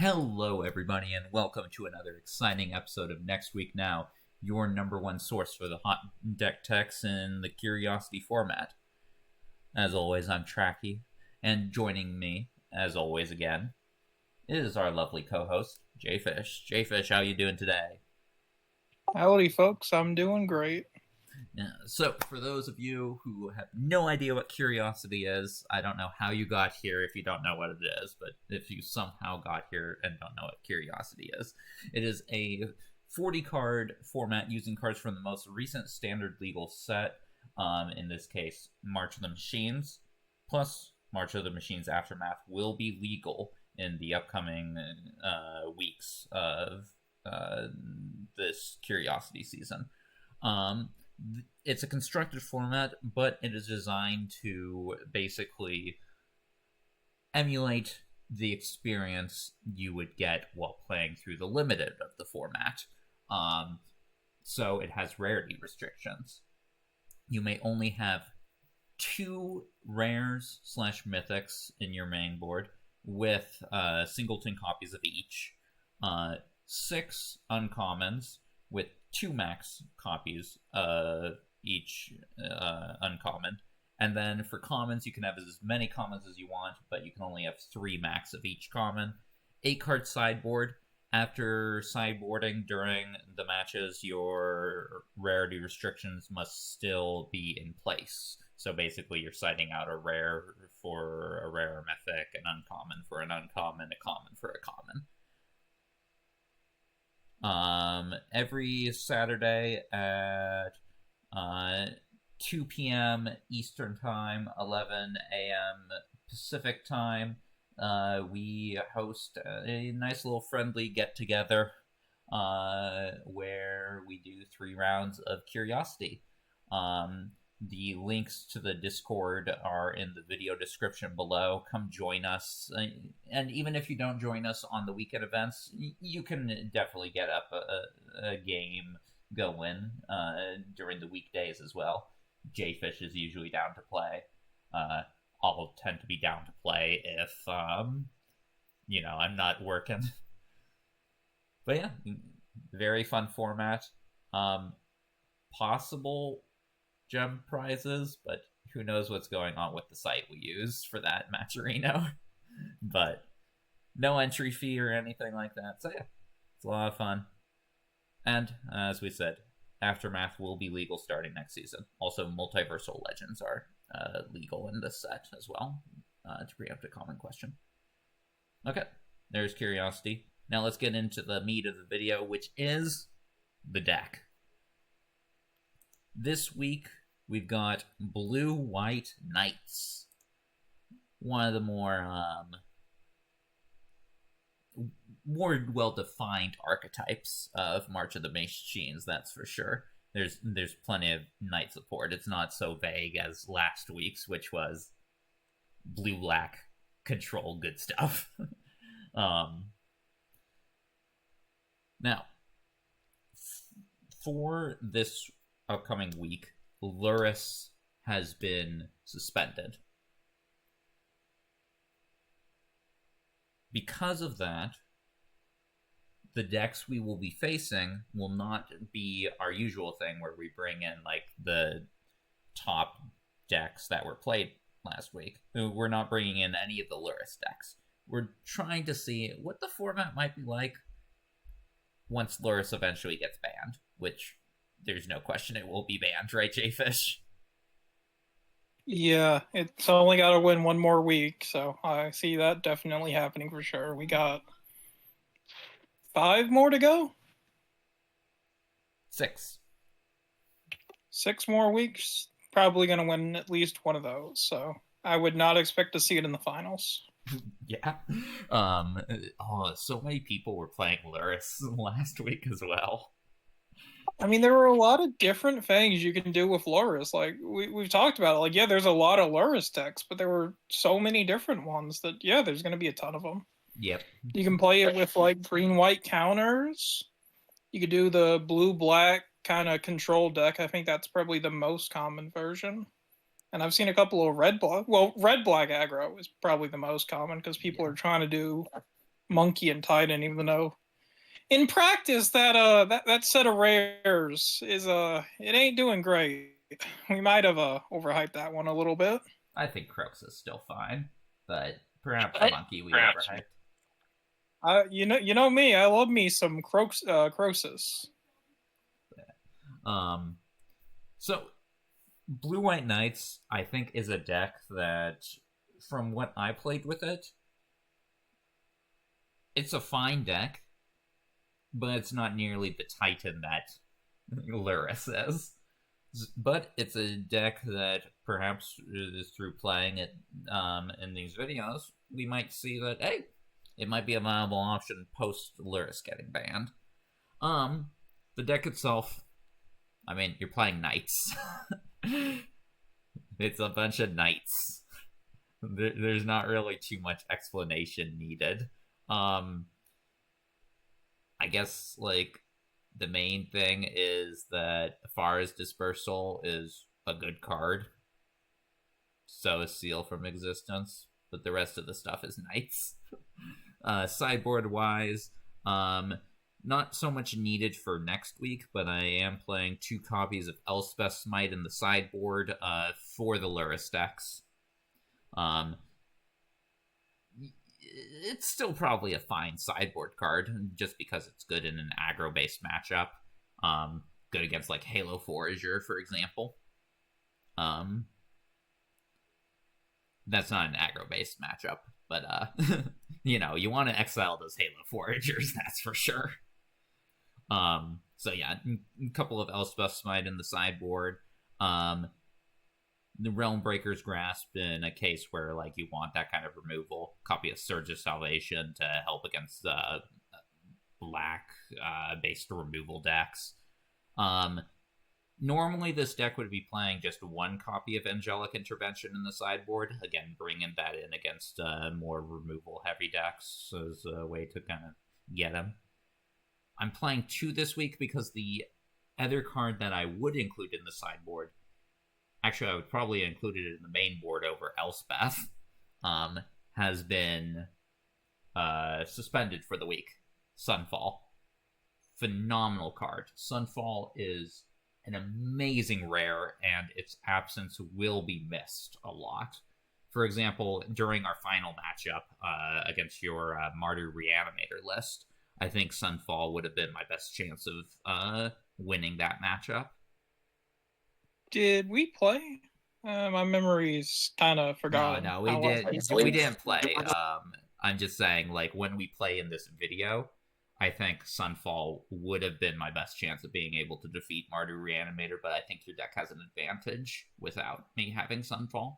Hello, everybody, and welcome to another exciting episode of Next Week Now, your number one source for the hot deck techs in the Curiosity format. As always, I'm Trachy, and joining me, as always again, is our lovely co-host, Jayfish. Jayfish, how you doing today? Howdy, folks. I'm doing great. Yeah, so, for those of you who have no idea what Curiosity is, I don't know how you got here if you don't know what it is, but if you somehow got here and don't know what Curiosity is, it is a 40-card format using cards from the most recent standard legal set, in this case, March of the Machines, plus March of the Machines Aftermath will be legal in the upcoming weeks of this Curiosity season. It's a constructed format, but it is designed to basically emulate the experience you would get while playing through the limited of the format. So it has rarity restrictions. You may only have 2 rares / mythics in your main board with singleton copies of each, 6 uncommons with 2 max copies of each uncommon. And then for commons, you can have as many commons as you want, but you can only have 3 max of each common. 8-card sideboard. After sideboarding during the matches, your rarity restrictions must still be in place. So basically, you're siding out a rare for a rare or mythic, an uncommon for an uncommon, a common for a common. Every Saturday at 2 p.m. Eastern Time, 11 a.m. Pacific Time, we host a nice little friendly get-together where we do 3 rounds of Curiosity. The links to the Discord are in the video description below. Come join us. And even if you don't join us on the weekend events, you can definitely get up a game going during the weekdays as well. Jayfish is usually down to play. I'll tend to be down to play if, I'm not working. But yeah, very fun format. Possible gem prizes, but who knows what's going on with the site we use for that Matcherino. But no entry fee or anything like that. So yeah, it's a lot of fun. And as we said, Aftermath will be legal starting next season. Also, Multiversal Legends are legal in this set as well, to preempt a common question. Okay, there's Curiosity. Now let's get into the meat of the video, which is the deck. This week, we've got Blue-White Knights. One of the more well-defined archetypes of March of the Machines, that's for sure. There's plenty of Knight support. It's not so vague as last week's, which was blue-black control good stuff. Now, for this upcoming week, Luris has been suspended. Because of that, the decks we will be facing will not be our usual thing where we bring in like the top decks that were played last week. We're not bringing in any of the Luris decks. We're trying to see what the format might be like once Luris eventually gets banned, which there's no question it will be banned, right, Jayfish? Yeah, it's only got to win one more week, so I see that definitely happening for sure. We got 5 more to go? 6. 6 more weeks? Probably going to win at least one of those, so I would not expect to see it in the finals. Yeah. So many people were playing Luris last week as well. I mean, there were a lot of different things you can do with Luris. Like, we've talked about it. Like, yeah, there's a lot of Luris decks, but there were so many different ones that, yeah, there's going to be a ton of them. Yep. You can play it with, like, green-white counters. You could do the blue-black kind of control deck. I think that's probably the most common version. And I've seen a couple of red-black. Well, red-black aggro is probably the most common because people are trying to do Monkey and Titan, even though in practice that set of rares is it ain't doing great. We might have overhyped that one a little bit. I think Crux is still fine, but perhaps Monkey we overhyped. You know me. I love me some Croesus. So Blue-White Knights, I think, is a deck that, from what I played with it, it's a fine deck, but it's not nearly the Titan that Luris is. But it's a deck that perhaps is through playing it in these videos, we might see that, hey, it might be a viable option post Luris getting banned. The deck itself, I mean, you're playing Knights. It's a bunch of Knights. There's not really too much explanation needed. I guess, like, the main thing is that Farah's Dispersal is a good card. So is Seal from Existence. But the rest of the stuff is Knights. Sideboard-wise, not so much needed for next week, but I am playing 2 copies of Elspeth's Smite in the sideboard for the Luris decks. It's still probably a fine sideboard card, just because it's good in an aggro-based matchup. Good against, like, Halo Forager, for example. That's not an aggro-based matchup, but, you know, you want to exile those Halo Foragers, that's for sure. So yeah, a couple of Elspeth's Smite in the sideboard. The Realm Breaker's Grasp in a case where, like, you want that kind of removal. Copy of Surge of Salvation to help against black based removal decks. Normally this deck would be playing just 1 copy of Angelic Intervention in the sideboard. Again, bringing that in against more removal heavy decks as a way to kind of get them. I'm playing 2 this week because the other card that I would include in the sideboard, actually I would probably include it in the main board over Elspeth, has been suspended for the week. Sunfall. Phenomenal card. Sunfall is an amazing rare, and its absence will be missed a lot. For example, during our final matchup against your Martyr Reanimator list, I think Sunfall would have been my best chance of winning that matchup. Did we play? My memory's kind of forgotten. No, we didn't play. I'm just saying, like, when we play in this video, I think Sunfall would have been my best chance of being able to defeat Martyr Reanimator, but I think your deck has an advantage without me having Sunfall.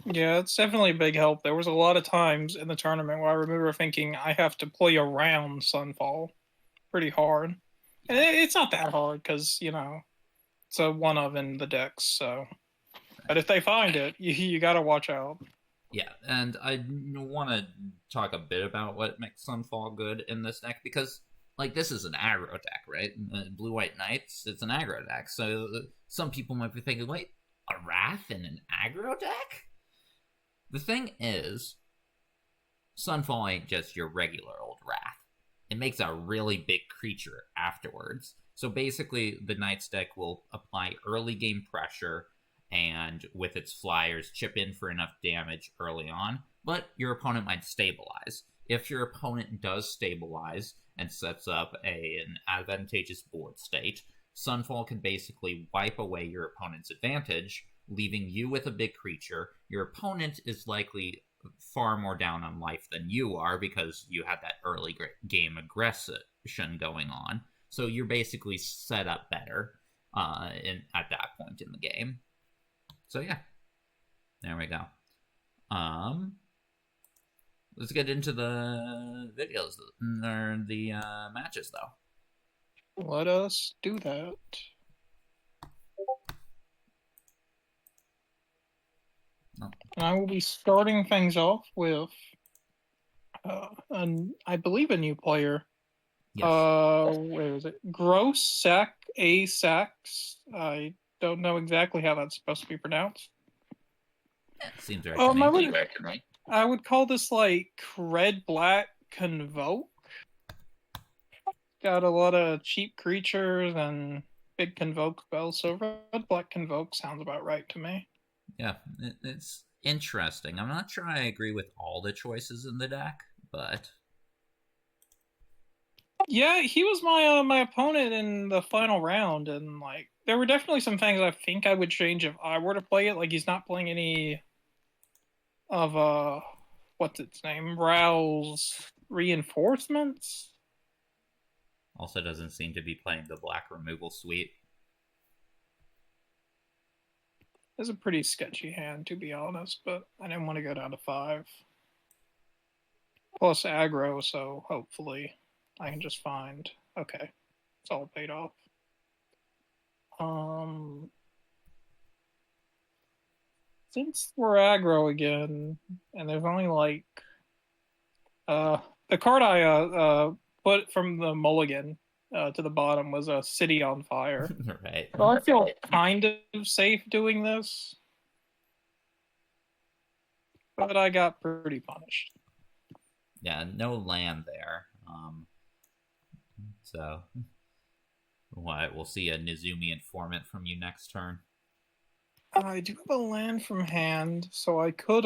Yeah, it's definitely a big help. There was a lot of times in the tournament where I remember thinking I have to play around Sunfall pretty hard. And it's not that hard because, you know, it's a one of in the decks, so. But if they find it, you gotta watch out. Yeah, and I want to talk a bit about what makes Sunfall good in this deck, because, like, this is an aggro deck, right? Blue-White Knights, it's an aggro deck, so some people might be thinking, wait, a Wrath in an aggro deck? The thing is, Sunfall ain't just your regular old Wrath. It makes a really big creature afterwards. So basically, the Knights deck will apply early game pressure, and with its flyers, chip in for enough damage early on, but your opponent might stabilize. If your opponent does stabilize and sets up an advantageous board state, Sunfall can basically wipe away your opponent's advantage, leaving you with a big creature. Your opponent is likely far more down on life than you are because you had that early game aggression going on. So you're basically set up better at that point in the game. So yeah, there we go. Let's get into the videos, or the matches, though. Let us do that. Oh. And I will be starting things off with, I believe, a new player. Yes. Where is it? Gross Sack A Sax. I don't know exactly how that's supposed to be pronounced. Seems right. I would call this like red-black Convoke. Got a lot of cheap creatures and big Convoke spells, so red-black Convoke sounds about right to me. Yeah, it's interesting. I'm not sure I agree with all the choices in the deck, but... Yeah, he was my my opponent in the final round, and like there were definitely some things I think I would change if I were to play it. Like he's not playing any of what's its name? Raoul's reinforcements. Also doesn't seem to be playing the black removal suite. It's a pretty sketchy hand, to be honest, but I didn't want to go down to 5. Plus aggro, so hopefully I can just find... Okay, it's all paid off. Since we're aggro again, and there's only like... the card I put from the mulligan to the bottom was a City on Fire. Right. So I feel kind of safe doing this. But I got pretty punished. Yeah, no land there. So, what? We'll see a Nizumi Informant from you next turn. I do have a land from hand, so I could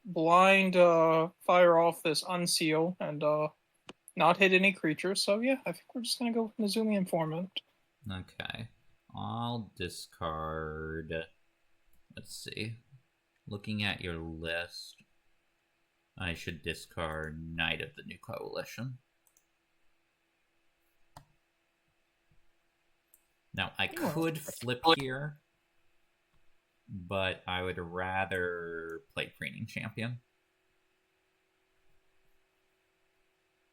blind fire off this Unseal and not hit any creatures. So yeah, I think we're just gonna go with Nizumi Informant. Okay. I'll discard... Let's see. Looking at your list, I should discard Knight of the New Coalition. Now, I could flip here, but I would rather play Preening Champion.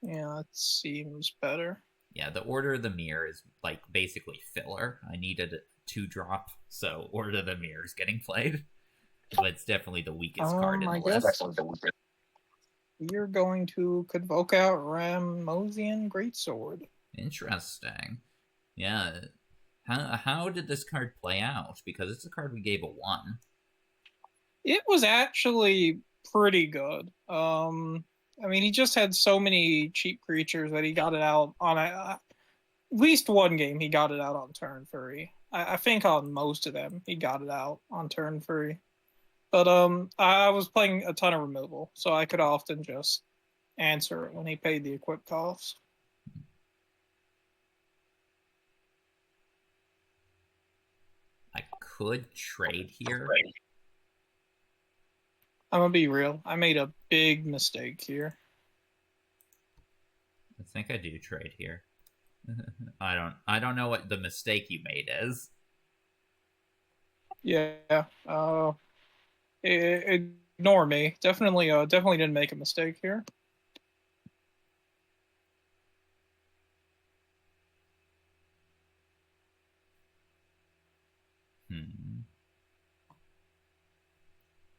Yeah, that seems better. Yeah, the Order of the Mirror is like basically filler. I needed a 2-drop, so Order of the Mirror is getting played. But it's definitely the weakest card in the list. You're going to convoke out Ramosian Greatsword. Interesting. Yeah. How did this card play out? Because it's a card we gave a 1. It was actually pretty good. I mean, he just had so many cheap creatures that he got it out on at least one game. He got it out on turn 3. I think on most of them he got it out on turn 3. But I was playing a ton of removal, so I could often just answer it when he paid the equip cost. I could trade here. I'm gonna be real. I made a big mistake here. I think I do trade here. I don't know what the mistake you made is. Yeah. Ignore me. Definitely didn't make a mistake here.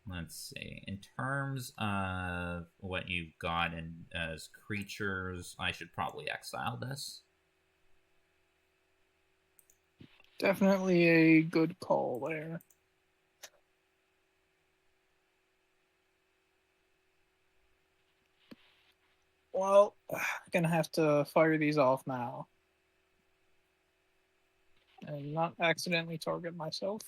Let's see. In terms of what you've got in as creatures, I should probably exile this. Definitely a good call there. Well, I'm gonna have to fire these off now. And not accidentally target myself.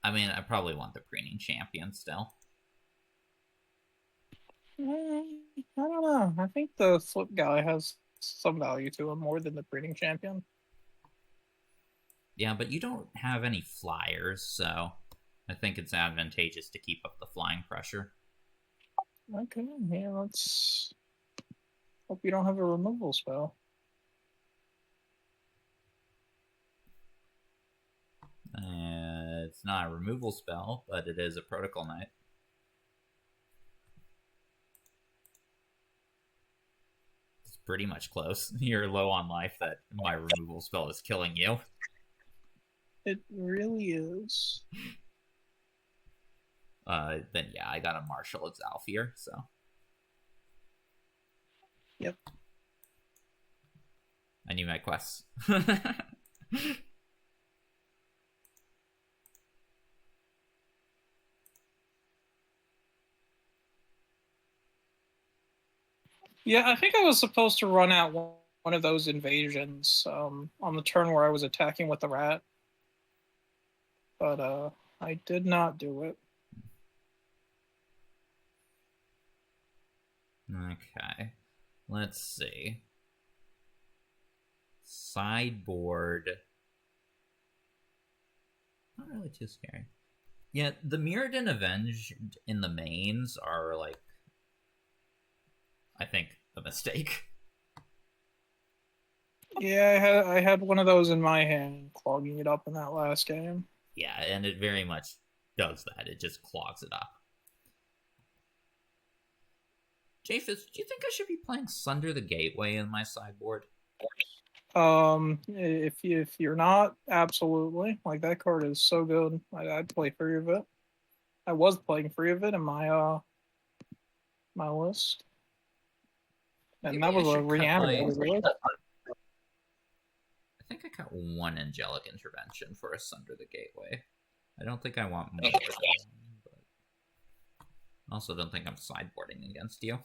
I mean, I probably want the Preening Champion still. I don't know. I think the flip guy has some value to him more than the Preening Champion. Yeah, but you don't have any flyers, so I think it's advantageous to keep up the flying pressure. Okay, yeah, let's hope you don't have a removal spell. It's not a removal spell, but it is a Protocol Knight. It's pretty much close. You're low on life that my removal spell is killing you. It really is. Then yeah, I got a Marshal of Zalfir, so. Yep. I need my quests. Yeah, I think I was supposed to run out one of those invasions on the turn where I was attacking with the rat, but I did not do it. Okay, let's see. Sideboard. Not really too scary. Yeah, the Mirrored and Avenged in the mains are, like, I think, a mistake. Yeah, I had one of those in my hand, clogging it up in that last game. Yeah, and it very much does that. It just clogs it up. Jayfish, do you think I should be playing Sunder the Gateway in my sideboard? If you're not, absolutely. Like, that card is so good. I'd play free of it. I was playing free of it in my my list, and Maybe that was I a should cut reanimated list. I think I got one Angelic Intervention for a Sunder the Gateway. I don't think I want more than one, but I also don't think I'm sideboarding against you.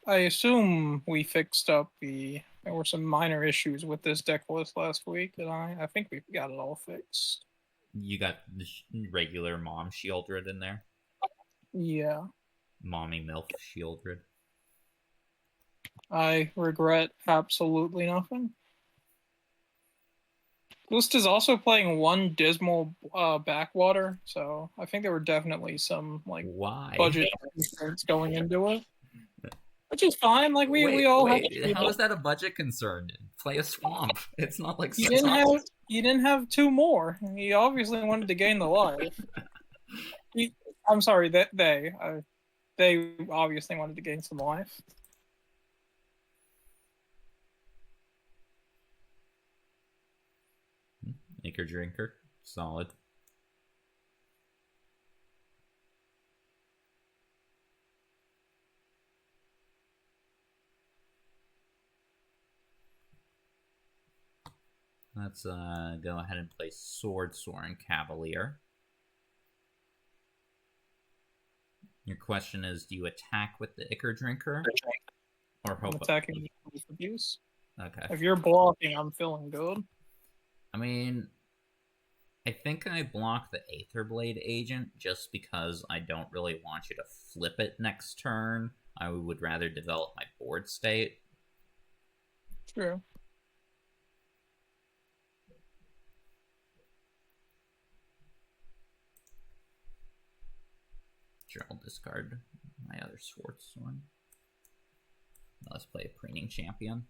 I assume we fixed up there were some minor issues with this deck list last week, and I think we got it all fixed. You got the regular Mom Shieldred in there? Yeah. Mommy Milf Shieldred. I regret absolutely nothing. List is also playing one dismal backwater, so I think there were definitely some budget concerns going into it, which is fine. Like we all wait. How is that a budget concern? Play a swamp. It's not like you didn't have two more. He obviously wanted to gain the life. I'm sorry that they obviously wanted to gain some life. Acre Drinker, solid. Let's go ahead and play Swordsworn Cavalier. Your question is, do you attack with the Ichor Drinker? Or hope I'm attacking with abuse. Okay. If you're blocking, I'm feeling good. I mean, I think I block the Aetherblade agent just because I don't really want you to flip it next turn. I would rather develop my board state. True. Sure, I'll discard my other Swordsworn. Let's play a Preening Champion.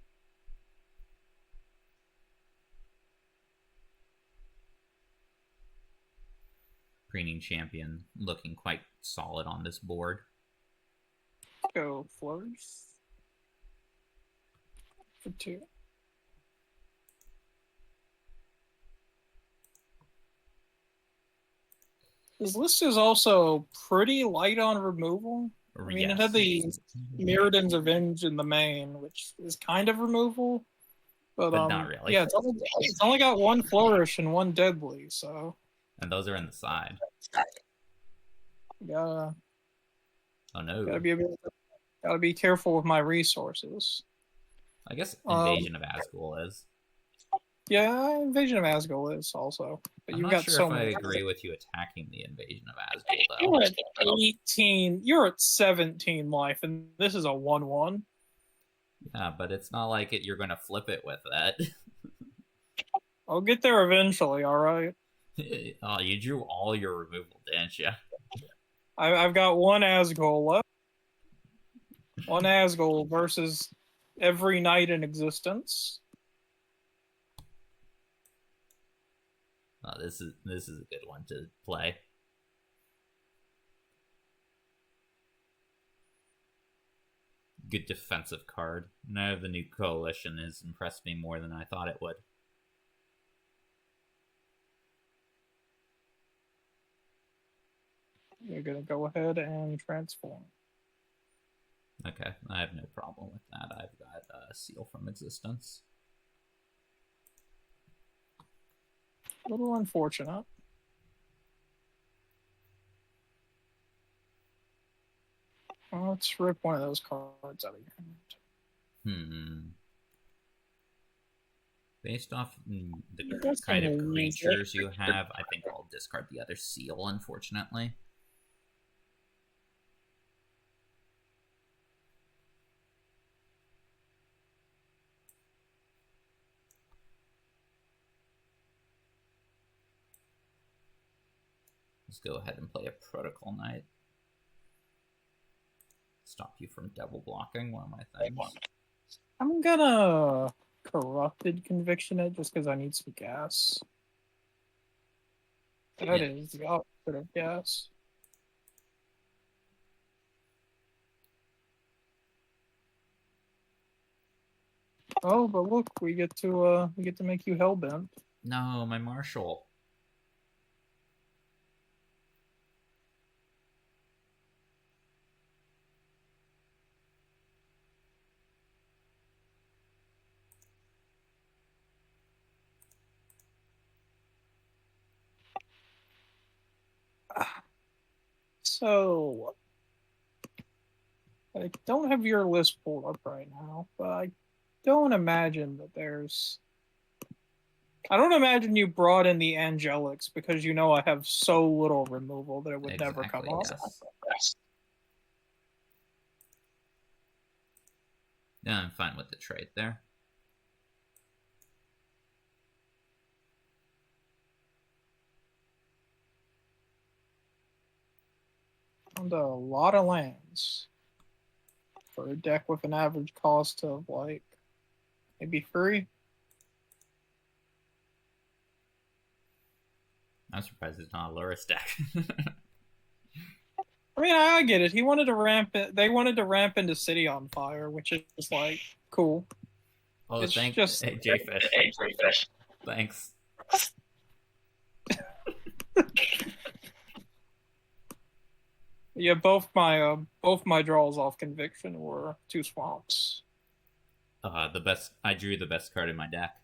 Preening Champion looking quite solid on this board. Go Flourish for 2. This list is also pretty light on removal. I mean, it had the Mirrodin's Avenge in the main, which is kind of removal. But not really. Yeah, it's only got one Flourish and one Deadly, so... And those are in the side. Oh no. Gotta be careful with my resources. I guess Invasion of Asgul is. Yeah, Invasion of Asgul is also. But I'm you've not got sure so if many. I agree with you attacking the Invasion of Asgul, though. You're at 18. You're at 17 life, and this is a 1/1. Yeah, but it's not like you're going to flip it with that. I'll get there eventually, alright? Oh, you drew all your removal, didn't you? I've got one Asgul left. One Asgul versus every knight in existence. Oh, this is a good one to play. Good defensive card. Now the new coalition has impressed me more than I thought it would. You're gonna go ahead and transform. Okay, I have no problem with that. I've got a Seal from Existence. A little unfortunate. Well, let's rip one of those cards out of your hand. Based off the kind of creatures you have, I think I'll discard the other seal, unfortunately. Let's go ahead and play a Protocol Knight. Stop you from double blocking one of my things. I'm gonna Corrupted Conviction it just because I need some gas. That is the opposite of gas. Oh, but look, we get to make you hellbent. No, my Marshal. So, I don't have your list pulled up right now, but I don't imagine that there's... I don't imagine you brought in the Angelics because you know I have so little removal that it would never come off. Yes. Yeah, I'm fine with the trade there. And a lot of lands for a deck with an average cost of like maybe 3. I'm surprised it's not a Luris deck. I mean, I get it. He wanted to ramp it. They wanted to ramp into City on Fire, which is like cool. Oh, thanks, hey, Jayfish. Thanks. Yeah, both my draws off Conviction were 2 swamps. I drew the best card in my deck.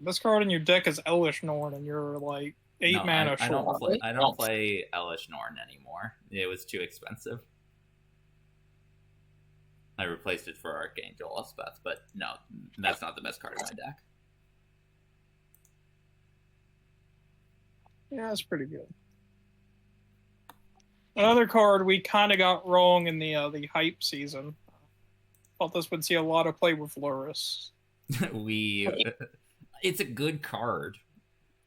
Best card in your deck is Elish Norn, and you're like 8 mana short. I don't play Elish Norn anymore. It was too expensive. I replaced it for Archangel Elspeth, but no, that's not the best card in my deck. Yeah, that's pretty good. Another card we kind of got wrong in the hype season. Thought this would see a lot of play with Luris. It's a good card.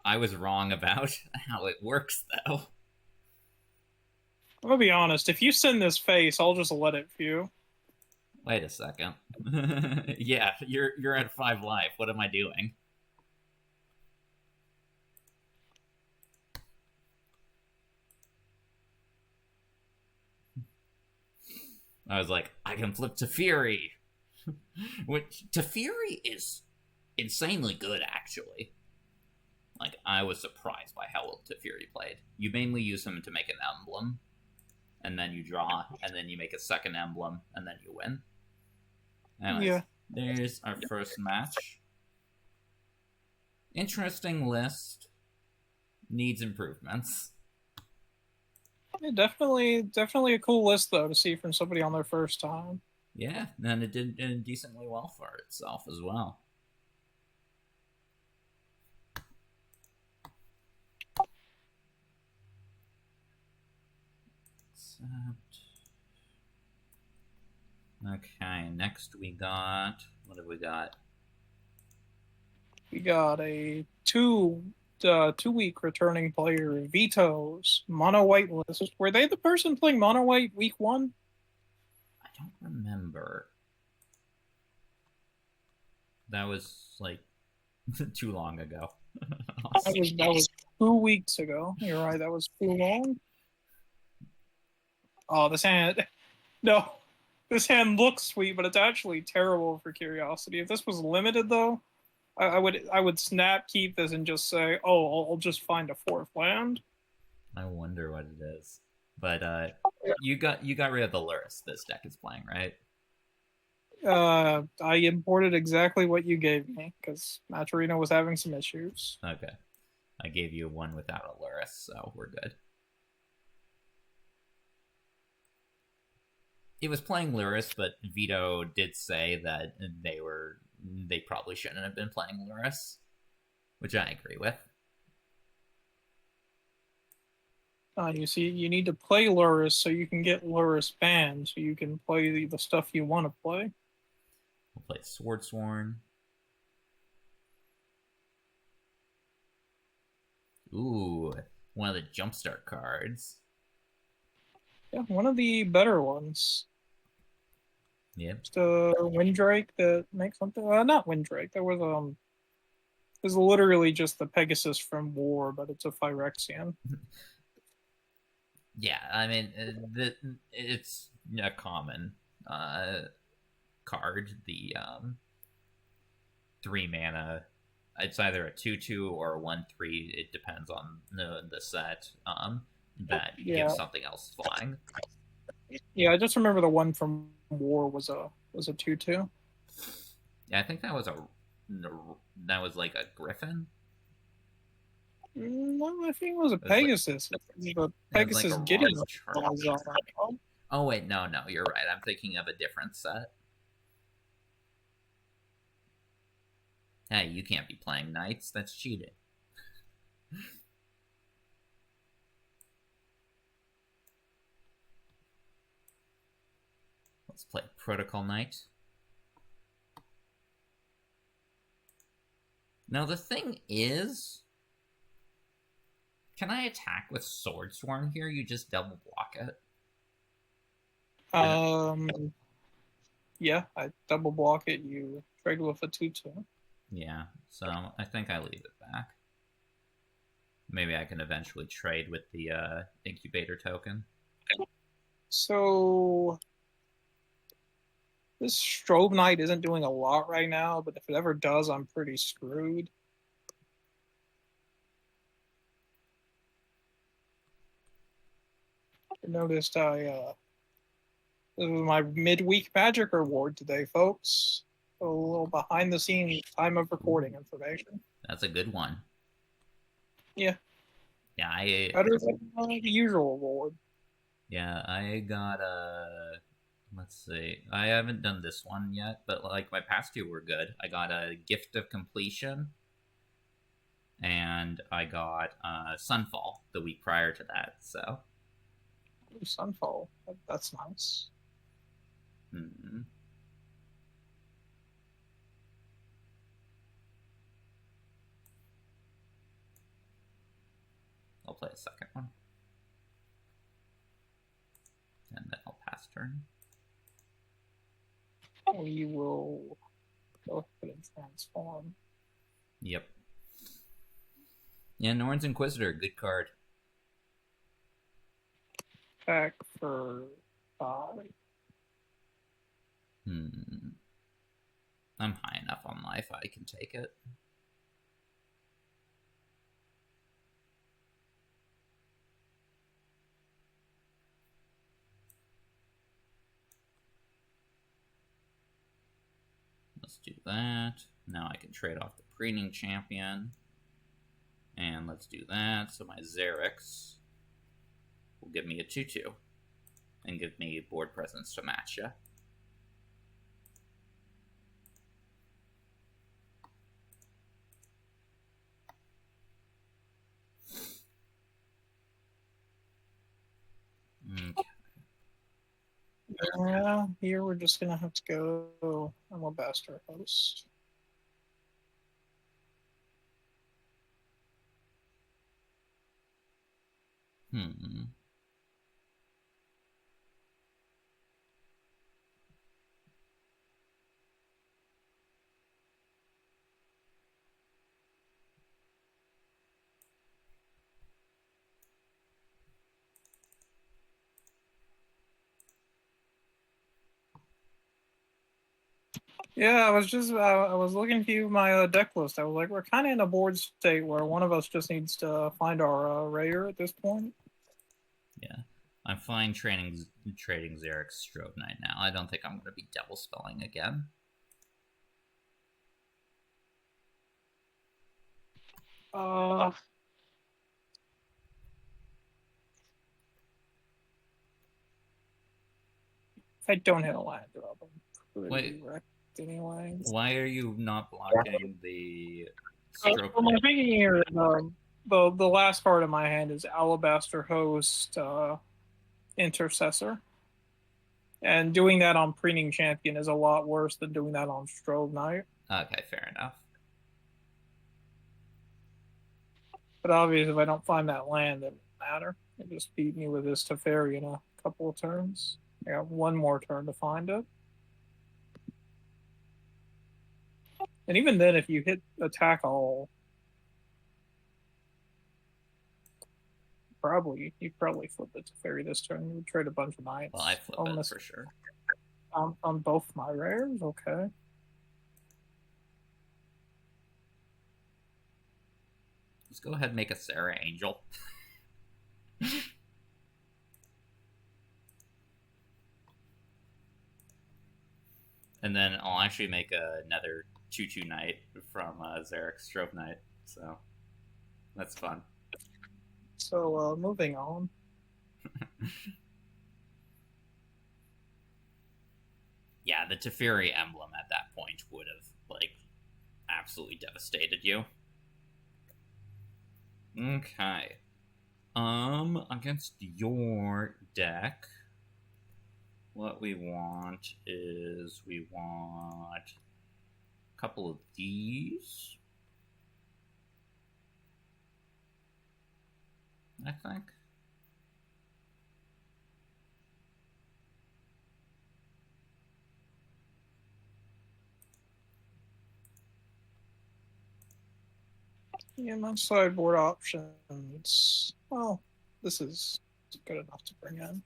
I was wrong about how it works, though. I'm gonna be honest. If you send this face, I'll just let it view. Wait a second. Yeah, you're at 5 life. What am I doing? I was like, I can flip to Fury. Which, to Fury is insanely good, actually. Like, I was surprised by how well Fury played. You mainly use him to make an emblem, and then you draw, and then you make a second emblem, and then you win. Anyways, yeah. There's our first match. Interesting list. Needs improvements. Yeah, definitely a cool list, though, to see from somebody on their first time. Yeah, and it did decently well for itself as well. Okay, next we got... What have we got? We got a two-week returning player, Vito's mono white list. Were they the person playing mono white week 1? I don't remember. That was like too long ago. that was 2 weeks ago. You're right, that was too long. Oh, this hand. No. This hand looks sweet, but it's actually terrible for Curiosity. If this was limited, though, I would snap keep this and just say, oh, I'll just find a 4th land. I wonder what it is. But you got rid of the Luris this deck is playing, right? I imported exactly what you gave me, because Maturino was having some issues. Okay. I gave you one without a Luris, so we're good. It was playing Luris, but Vito did say that they probably shouldn't have been playing Luris, which I agree with. You see, you need to play Luris so you can get Luris banned, so you can play the stuff you want to play. We'll play Swordsworn. Ooh, one of the Jumpstart cards. Yeah, one of the better ones. Yep. Just a Windrake that makes something. Not Windrake. There was it was literally just the Pegasus from War, but it's a Phyrexian. Yeah, I mean, it's a common card. The 3 mana. It's either a 2/2 or a 1/3. It depends on the set. That gives something else flying. Yeah, I just remember the one from War was a 2/2. Yeah, I think that was like a Griffin. No, I think it was a Pegasus. The Pegasus like getting Oh wait, no, you're right. I'm thinking of a different set. Hey, you can't be playing Knights. That's cheating. Let's play Protocol Knight. Now the thing is, can I attack with Swordsworn here? You just double block it. Yeah, I double block it. You trade with a 2/2. Yeah, so I think I leave it back. Maybe I can eventually trade with the incubator token. So this Strobe Knight isn't doing a lot right now, but if it ever does, I'm pretty screwed. I noticed this was my midweek magic reward today, folks. A little behind the scenes time of recording information. That's a good one. Yeah. Yeah, better than the usual reward. Yeah, I got let's see. I haven't done this one yet, but like my past two were good. I got a Gift of Completion, and I got Sunfall the week prior to that. So Sunfall, that's nice. Mm-hmm. I'll play a second one. And then I'll pass turn. We will go ahead and transform. Yep. Yeah, Norn's Inquisitor, good card. Back for 5. I'm high enough on life, I can take it. Let's do that. Now I can trade off the Preening Champion. And let's do that. So my Xerix will give me a 2/2. And give me board presence to match ya. Okay. Yeah, here we're just gonna have to go. I'm a bastard host. Yeah, I was looking through my deck list. I was like, we're kind of in a board state where one of us just needs to find our rare at this point. Yeah, I'm fine trading Xerix Strobe Knight now. I don't think I'm going to be double spelling again. I don't hit a land drop, I'm pretty Wait. wrecked anyway. Why are you not blocking the stroke? Well, I'm thinking here, the last card in my hand is Alabaster Host, Intercessor. And doing that on Preening Champion is a lot worse than doing that on Strove Knight. Okay, fair enough. But obviously, if I don't find that land, it doesn't matter. It just beat me with this Teferi in a couple of turns. I got one more turn to find it. And even then, if you hit attack all, you probably flip it to Teferi this turn. You would trade a bunch of knights. Well, I flip it for sure. On both my rares, okay. Let's go ahead and make a Sarah Angel. And then I'll actually make another 2/2 knight from Zarek's Strove Knight. So that's fun. So moving on. Yeah, the Teferi emblem at that point would have, like, absolutely devastated you. Okay. Against your deck, what we want is we want a couple of these, I think. Yeah, my sideboard options. Well, this is good enough to bring in.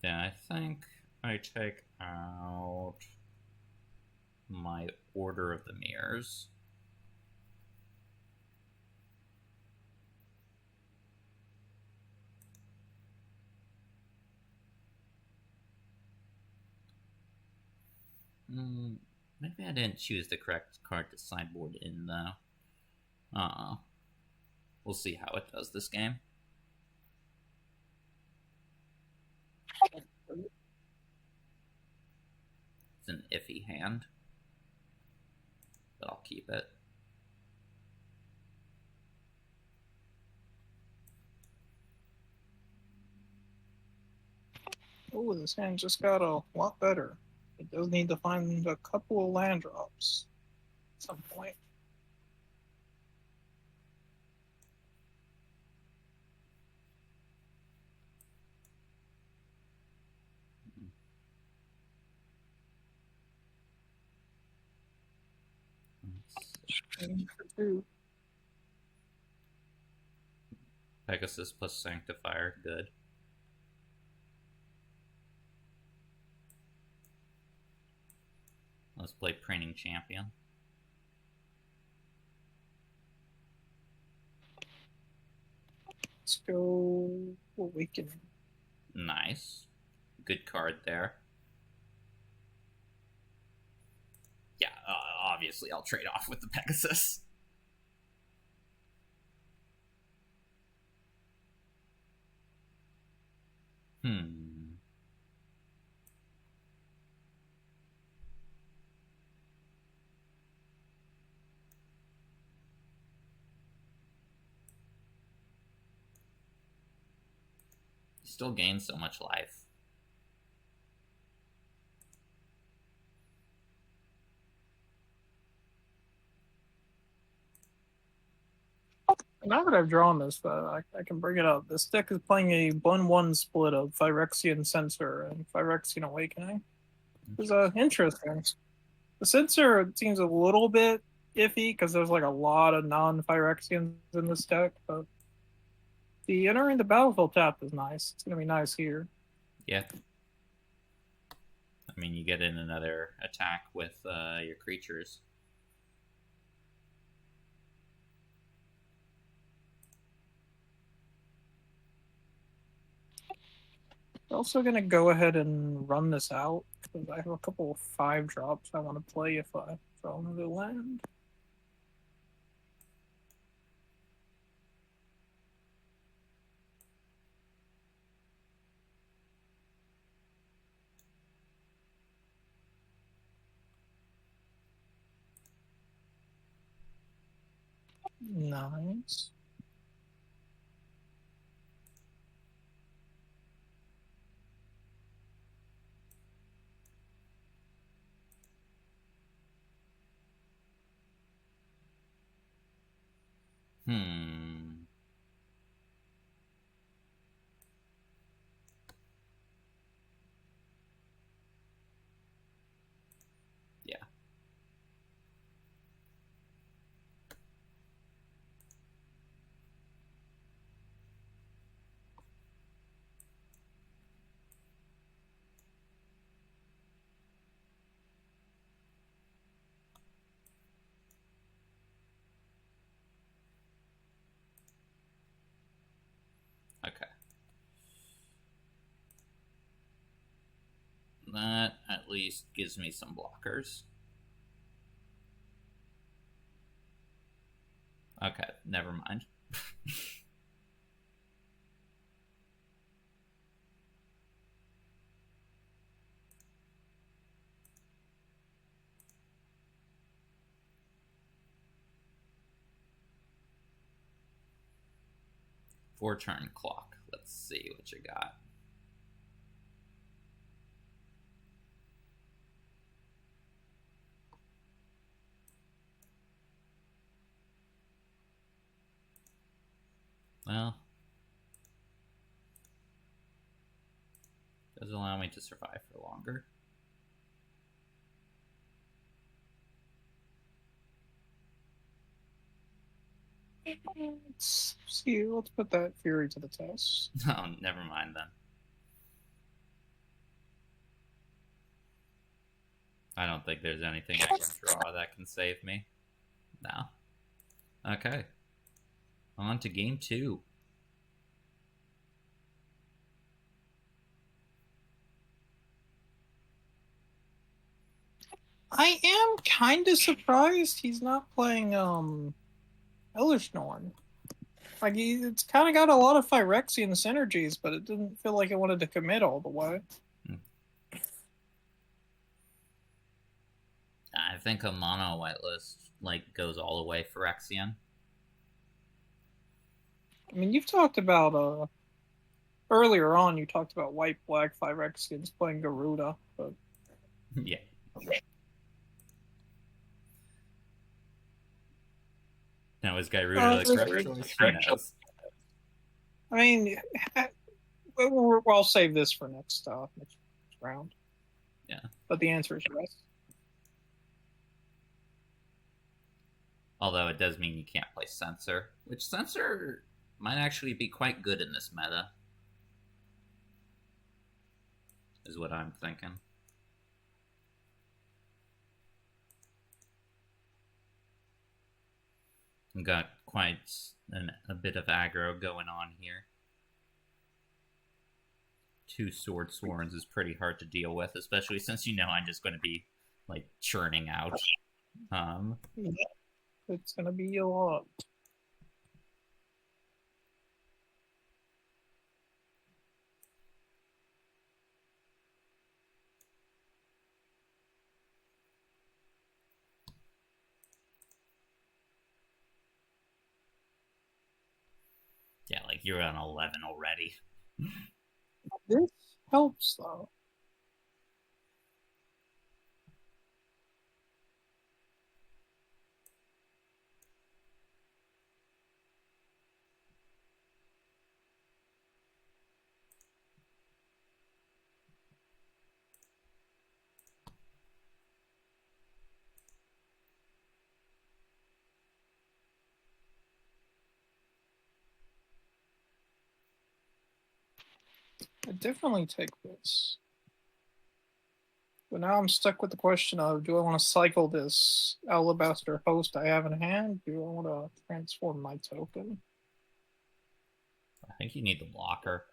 Yeah, I think I take out my Order of the Mirrors. Maybe I didn't choose the correct card to sideboard in, though. We'll see how it does this game. It's an iffy hand, but I'll keep it. Oh, this hand just got a lot better. It does need to find a couple of land drops at some point. Pegasus plus Sanctifier, good. Let's play Preening Champion. Let's go Awakening. Nice. Good card there. Yeah, obviously I'll trade off with the Pegasus. You still gain so much life. Now that I've drawn this, I can bring it up. This deck is playing a 1-1 split of Phyrexian Censor and Phyrexian Awakening. It's interesting. The Censor seems a little bit iffy because there's like a lot of non-Phyrexians in this deck, but the entering the battlefield tap is nice. It's going to be nice here. Yeah. I mean, you get in another attack with your creatures. I'm also going to go ahead and run this out because I have a couple of 5 drops I want to play if I draw another land. Nice. Hmm. Yeah. Okay. That at least gives me some blockers. Okay, never mind. Four-turn clock. Let's see what you got. Well, does allow me to survive for longer. Let's see. Let's put that Fury to the test. Oh, never mind then. I don't think there's anything I can draw that can save me. No. Okay. On to game 2. I am kind of surprised he's not playing Ellersnorn. Like it's kind of got a lot of Phyrexian synergies, but it didn't feel like it wanted to commit all the way. I think a mono whitelist like goes all the way Phyrexian. I mean, you've talked about earlier on. You talked about white black Phyrexians playing Garuda, but Yeah. Now is Garuda the correct choice? Who knows? I mean, I'll save this for next round. Yeah. But the answer is yes. Although it does mean you can't play Censor, which Censor might actually be quite good in this meta. Is what I'm thinking. We've got quite a bit of aggro going on here. 2 Swordsworns is pretty hard to deal with, especially since you know I'm just going to be like churning out. It's going to be a lot. Yeah, like you're on 11 already. This helps, though. I definitely take this. But now I'm stuck with the question of, do I want to cycle this Alabaster Host I have in hand? Do I want to transform my token? I think you need the blocker.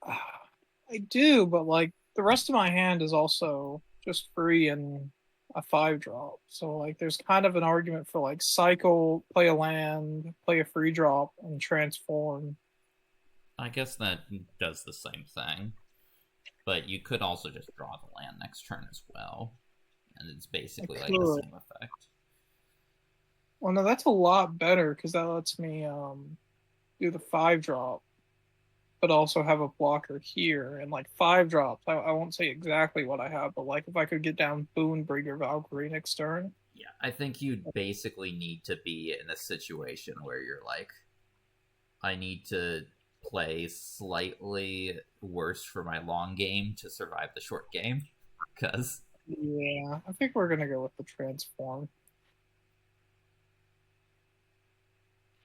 I do, but like the rest of my hand is also just free and a 5-drop. So like there's kind of an argument for like cycle, play a land, play a free drop, and transform. I guess that does the same thing. But you could also just draw the land next turn as well. And it's basically like the same effect. Well, no, that's a lot better because that lets me do the 5-drop, but also have a blocker here. And like 5 drops, I won't say exactly what I have, but like if I could get down Boonebreaker Valkyrie next turn. Yeah, I think you'd basically need to be in a situation where you're like, I need to play slightly worse for my long game to survive the short game. Because Yeah, I think we're gonna go with the transform.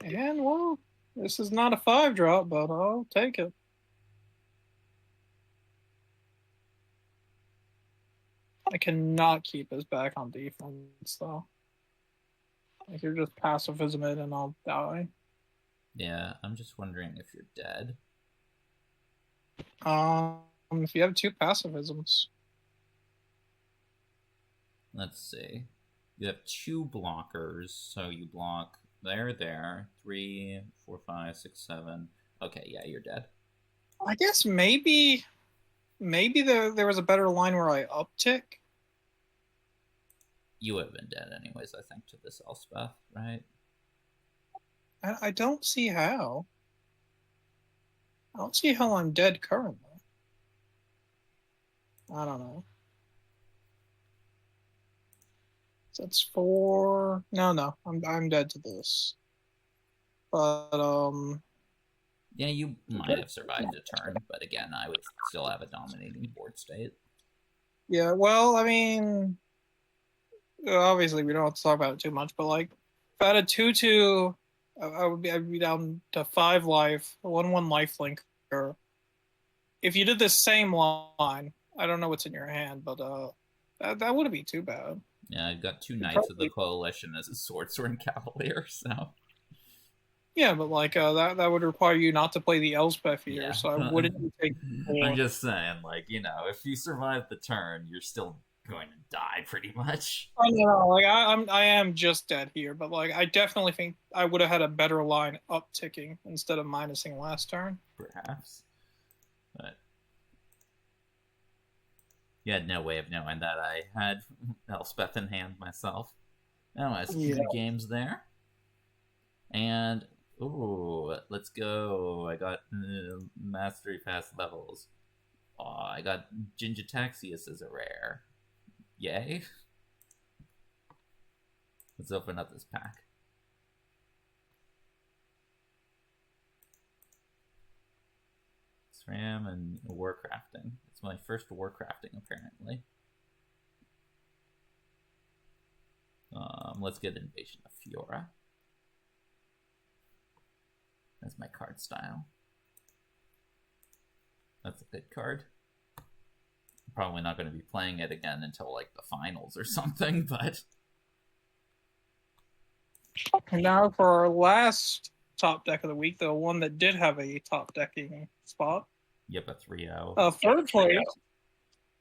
And well, this is not a 5-drop, but I'll take it. I cannot keep us back on defense though. Like you're just pacifism it and I'll die. yeah, I'm just wondering if you're dead. If you have 2 pacifisms. Let's see. You have 2 blockers, so you block there, 3, 4, 5, 6, 7. Okay, yeah, you're dead. I guess maybe there was a better line where I uptick. You would have been dead anyways, I think, to this Elspeth, right? I don't see how. I don't see how I'm dead currently. I don't know. So that's 4. No, I'm dead to this. But yeah, you might have survived a turn, but again, I would still have a dominating board state. Yeah, well, I mean, obviously we don't have to talk about it too much, but like, if I had a 2/2, I'd be down to 5 life, 1/1 lifelinker. If you did this same line, I don't know what's in your hand, but that wouldn't be too bad. Yeah, I've got 2 Knights of the Coalition as a Swordsword Cavalier, so. Yeah, but like that would require you not to play the Elspeth here, yeah. So I wouldn't take. I'm just saying, like, you know, if you survive the turn, you're still going to die pretty much. I know, like I am just dead here, but like I definitely think I would have had a better line upticking instead of minusing last turn. Perhaps, but you had no way of knowing that I had Elspeth in hand myself. Anyways, yeah. Good games there, and. Ooh, let's go. I got Mastery Pass levels. Oh, I got Gingitaxius as a rare. Yay. Let's open up this pack. SRAM and Warcrafting. It's my first Warcrafting, apparently. Let's get Invasion of Fiora. That's my card style. That's a good card. I'm probably not going to be playing it again until like the finals or something, but. And now for our last top deck of the week, the one that did have a top decking spot. Yep, a 3-0. Third place,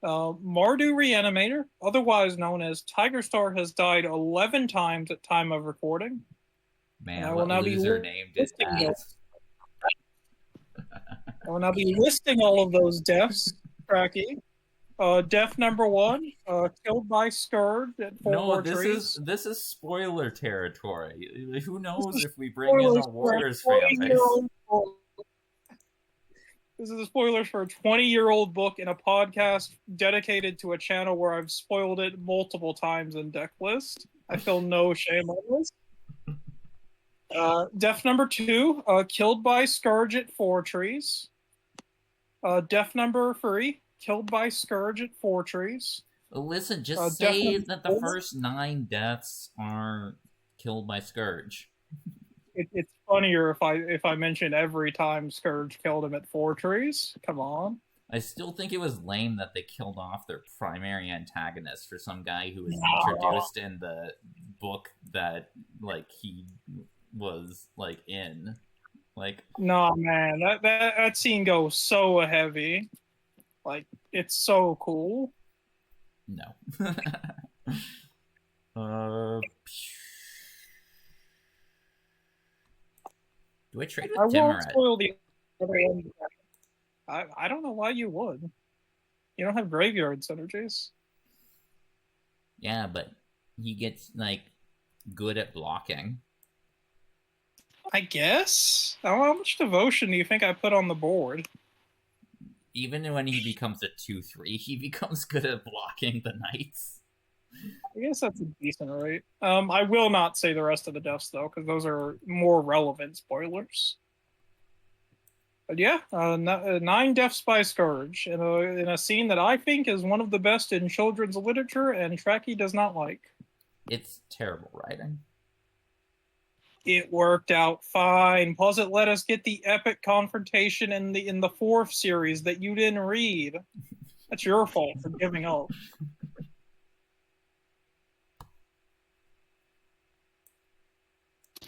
Mardu Reanimator, otherwise known as Tiger Star, has died 11 times at time of recording. Man, I will now loser named it that. I will now be listing all of those deaths, Trachy. Death number 1, killed by Scourge at 4 trees. This is spoiler territory. Who knows if we bring in a Warriors fan base? This is the spoilers for a 20-year-old book in a podcast dedicated to a channel where I've spoiled it multiple times in deck list. I feel no shame on this. Death number 2, killed by Scourge at 4 trees. Death number 3, killed by Scourge at 4 trees. Listen, just say that the first 9 deaths are killed by Scourge. It's funnier if I mention every time Scourge killed him at 4 trees. Come on. I still think it was lame that they killed off their primary antagonist for some guy who was introduced in the book that like he was like in. Like, no, man, that scene goes so heavy. Like, it's so cool. No. Do I trade with Tim or spoil the other end. I don't know why you would. You don't have graveyard synergies. Yeah, but he gets like good at blocking. I guess. How much devotion do you think I put on the board? Even when he becomes a 2/3, he becomes good at blocking the knights. I guess that's a decent rate. I will not say the rest of the deaths, though, because those are more relevant spoilers. But yeah, 9 deaths by Scourge in a scene that I think is one of the best in children's literature, and Trachy does not like. It's terrible writing. It worked out fine. Plus, it let us get the epic confrontation in the 4th series that you didn't read. That's your fault for giving up.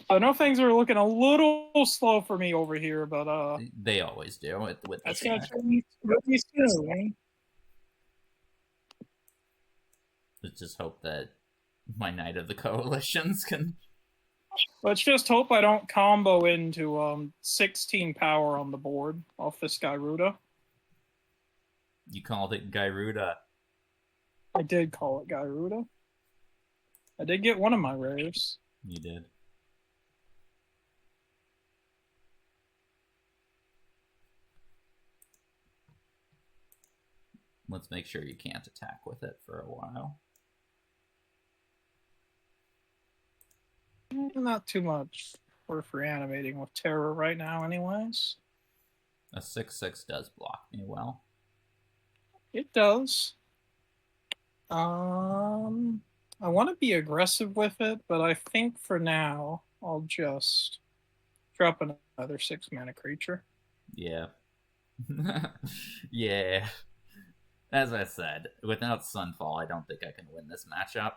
I know things are looking a little slow for me over here, but they always do with that's gonna change really soon. Let's just hope that my Knight of the Coalitions can. Let's just hope I don't combo into 16 power on the board off this Gyruda. You called it Gyruda. I did call it Gyruda. I did get one of my rares. You did. Let's make sure you can't attack with it for a while. Not too much worth reanimating with Terror right now anyways. A 6/6 does block me well. It does. I want to be aggressive with it, but I think for now I'll just drop another 6-mana creature. Yeah. Yeah. As I said, without Sunfall, I don't think I can win this matchup.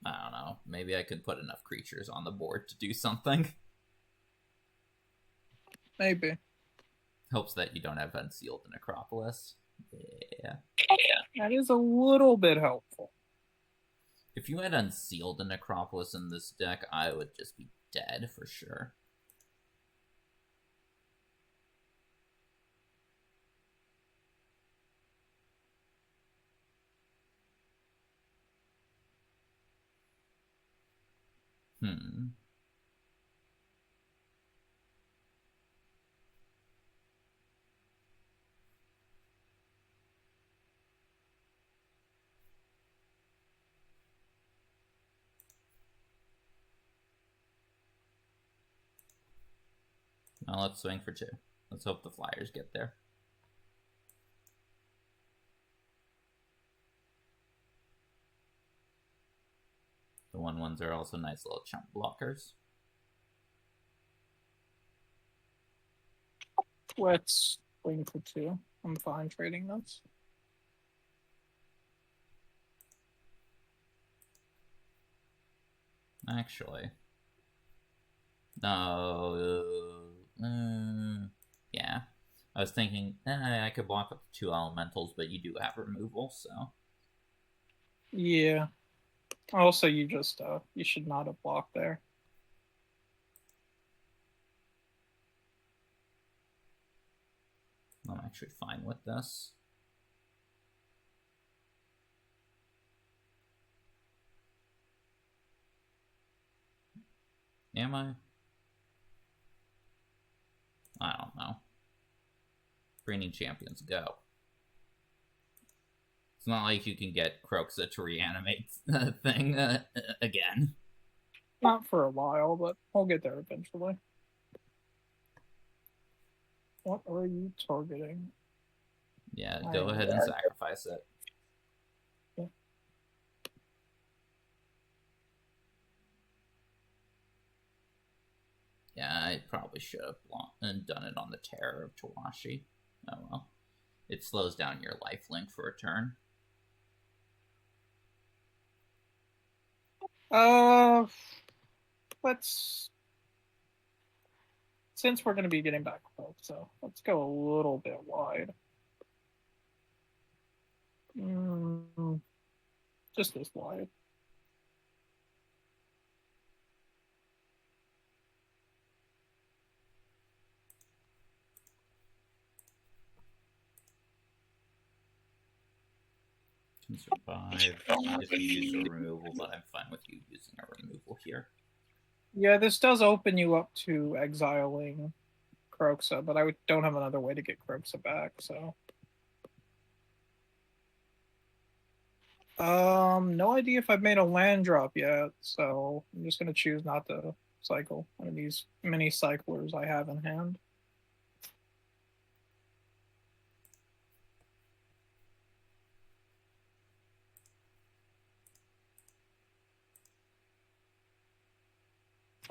I don't know. Maybe I could put enough creatures on the board to do something. Maybe. Helps that you don't have Unsealed in Necropolis. Yeah. That is a little bit helpful. If you had Unsealed in Necropolis in this deck, I would just be dead for sure. Now let's swing for 2. Let's hope the Flyers get there. The 1/1s are also nice little chump blockers. Let's swing for 2. I'm fine trading those. Actually. No. Yeah. I was thinking, I could block up 2 elementals, but you do have removal, so. Yeah. Also, you just, you should not have blocked there. I'm actually fine with this. Am I? I don't know. Reigning Champions, go. It's not like you can get Croxa to reanimate the thing again. Not for a while, but we'll get there eventually. What are you targeting? Yeah, go ahead and sacrifice it. Yeah. Yeah, I probably should have done it on the Terror of Tawashi. Oh well. It slows down your lifelink for a turn. Let's... Since we're going to be getting back close, so let's go a little bit wide. Just this wide. Can survive if you use a removal, but I'm fine with you using a removal here. Yeah, this does open you up to exiling Kroxa, but I don't have another way to get Kroxa back, so. No idea if I've made a land drop yet, so I'm just gonna choose not to cycle one of these mini cyclers I have in hand.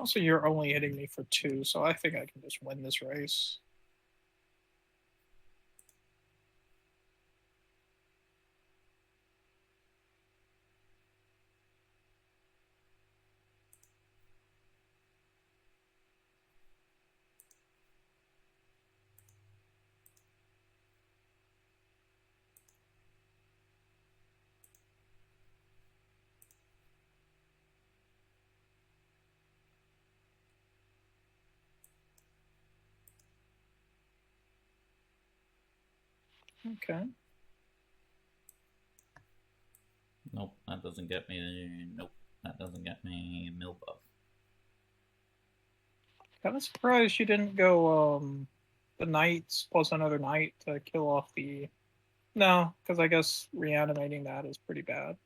Also, you're only hitting me for 2, so I think I can just win this race. Okay. Nope, that doesn't get me. Nope, that doesn't get me mill buff. Kind of surprised you didn't go the knights plus another knight to kill off the. No, because I guess reanimating that is pretty bad.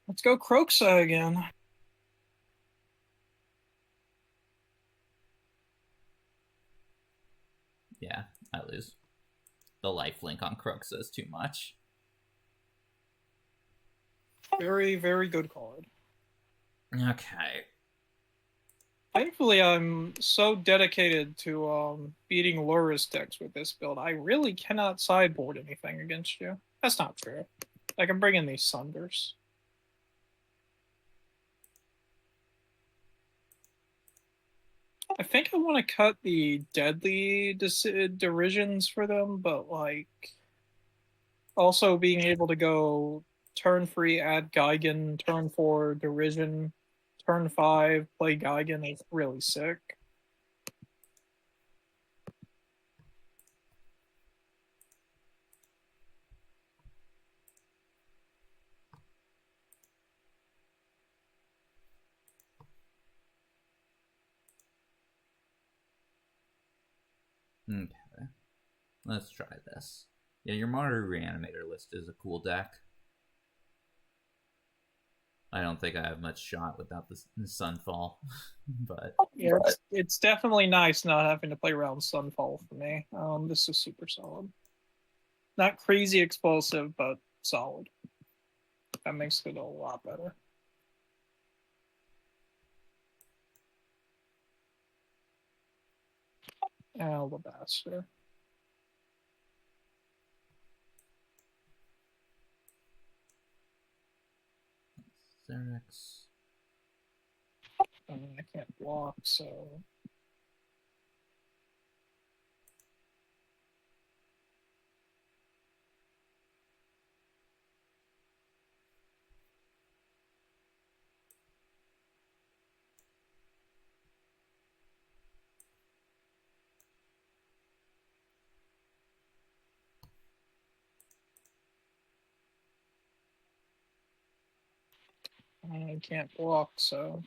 Let's go Kroxa again. Yeah, I lose. The lifelink on Kroxa is too much. Very, very good card. Okay. Thankfully, I'm so dedicated to beating Lurrus decks with this build. I really cannot sideboard anything against you. That's not true. I can bring in these Sunders. I think I want to cut the deadly derisions for them, but like also being able to go turn 3, add Geigen, turn 4, derision, turn 5, play Geigen is really sick. Okay. Let's try this. Yeah, your Martyr Reanimator list is a cool deck. I don't think I have much shot without the Sunfall, but yeah, it's definitely nice not having to play around Sunfall for me. This is super solid. Not crazy explosive, but solid. That makes it a lot better. Alabaster. Xerix. I can't block, so. I can't block, so.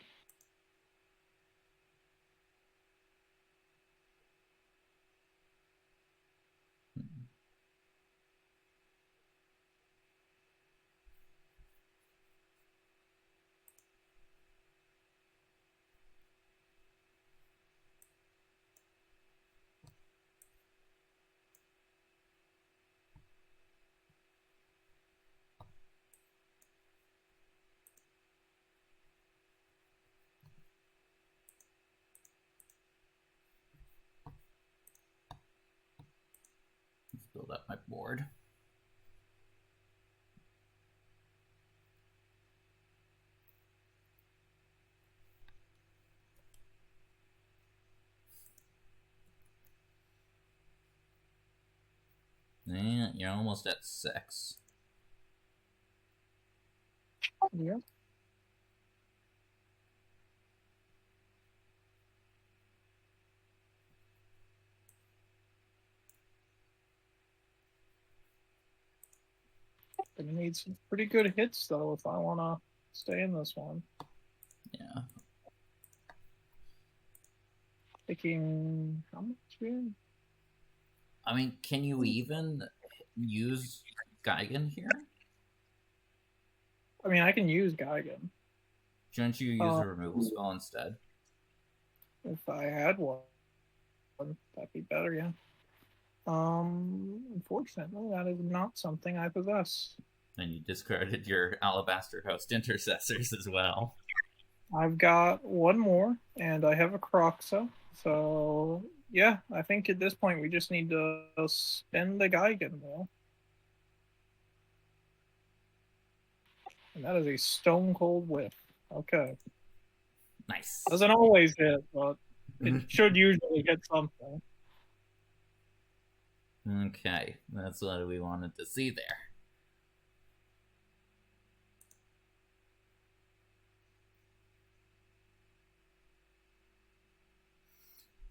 Let's build up my board. Yeah, you're almost at 6. Yeah. Gonna need some pretty good hits though if I wanna stay in this one. Yeah. Taking how much here? I mean, can you even use Geigen here? I mean, I can use Geigen. Shouldn't you use a removal spell instead? If I had one, that'd be better, yeah. Unfortunately, that is not something I possess. And you discarded your Alabaster Host Intercessors as well. I've got one more, and I have a Croxa. So, yeah, I think at this point we just need to spend the Geigen wheel. And that is a stone cold whiff. Okay. Nice. Doesn't always hit, but it should usually hit something. Okay, that's what we wanted to see there.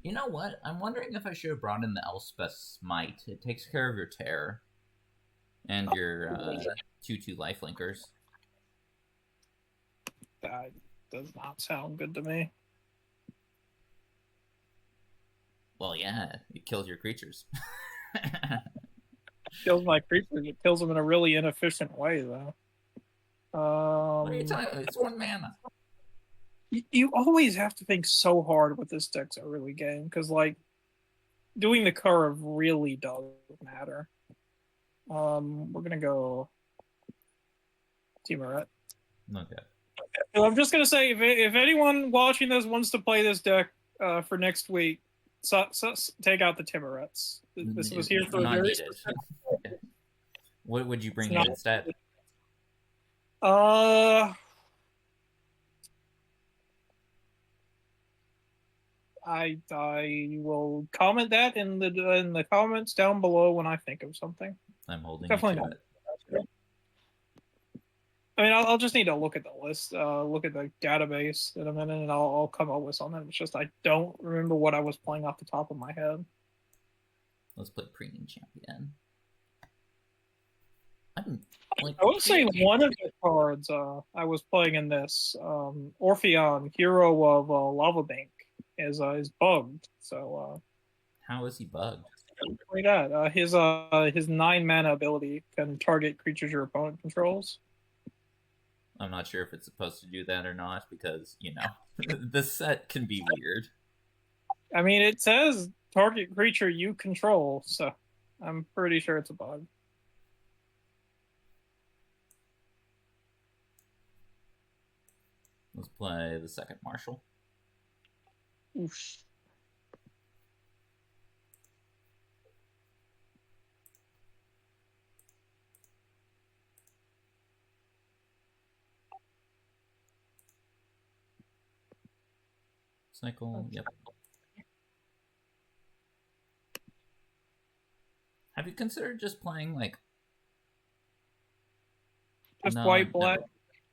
You know what? I'm wondering if I should have brought in the Elspeth Smite. It takes care of your terror and your 2/2 lifelinkers. That does not sound good to me. Well, yeah, it kills your creatures. Kills my creatures. It kills them in a really inefficient way, though. What are you talking about? It's 1 mana. You always have to think so hard with this deck's early game, because, like, doing the curve really does matter. We're going to go Teameret. Okay. So I'm just going to say, if anyone watching this wants to play this deck for next week, so take out the Timorets. This was here for a very specific. What would you bring in instead? I will comment that in the comments down below when I think of something. I'm holding Definitely you to not. it. I mean, I'll just need to look at the list, look at the database in a minute, and I'll come up with something. It's just I don't remember what I was playing off the top of my head. Let's play Premium Champion. I would say one of the cards I was playing in this, Orpheon, Hero of Lava Bank, is bugged. So how is he bugged? Look at that. His 9 mana ability can target creatures your opponent controls. I'm not sure if it's supposed to do that or not, because, you know, the set can be weird. I mean, it says target creature you control, so I'm pretty sure it's a bug. Let's play the second Marshal. Oof. Cycle, yep. Have you considered just playing, like... Just white-black? No.